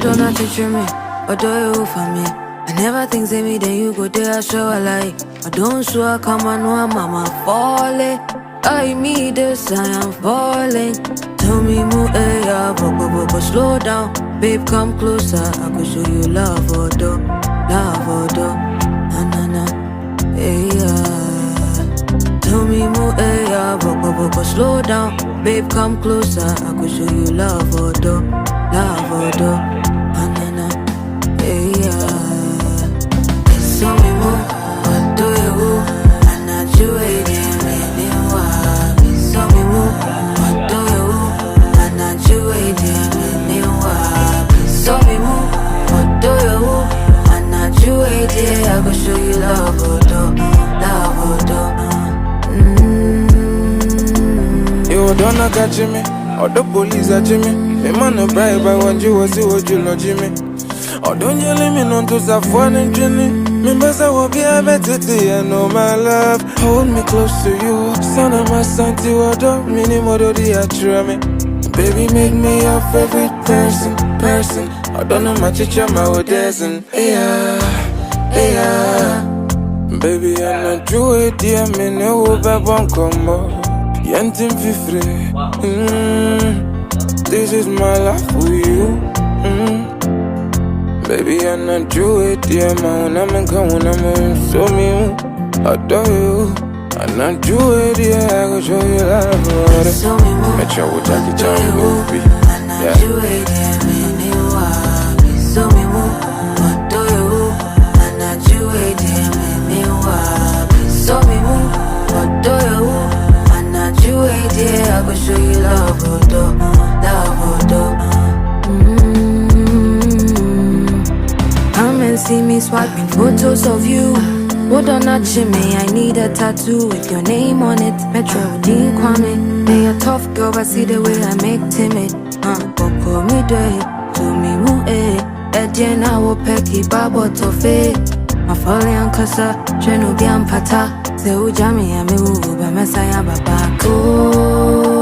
do not teach me, or do you for me? I never think say me, then you go there, I show a lie. I don't show I come on, no, mama falling. I me this, I am falling. Tell me, move, yeah, but slow down. Babe, come closer, I could show you love or do, na na na, yeah. Tell me, move, yeah, but slow down. Babe, come closer, I could show you love or do, na na na, yeah. So me move, what do you? I'm not you waiting, me. So me move, what do you? I'm not you waiting, me. So me move, what do you? I'm not you waiting, I go show you love, You don't catch me, or the police are Jimmy. Me man no bribe, I want you, see what you know, Jimmy. Or don't you let me know to Safwan and Jenny. Me must I will be a better day, I know my love. Hold me close to you, son of my son, to order, minimum of the me. Baby, make me your favorite person. I don't know my teacher, my Odessin. Yeah. Baby, I'm not you, dear, me no back won't come up. Yantin Fifre. This is my life for you. Baby, I'm not you, dear, man. I'm coming, so me, I adore you. I'm not you, dear, I go show you love. So me move, Met you with Jackie Chan movie. I'm not you waiting, me. So me move, what do you? I'm not you waiting, me. So me move, what do you? I'm not you waiting, I go show you love, Come and see me swiping photos of you. What on that me? I need a tattoo with your name on it. Metro Dean Kwame. They a tough girl, but see the way I make timid. Pop me do it, to me move it. Jen, I will pecky babo to fade. My folly and casa, Treno Bian Pata. Say, Ujami, I move by Messiah Baba. Oh.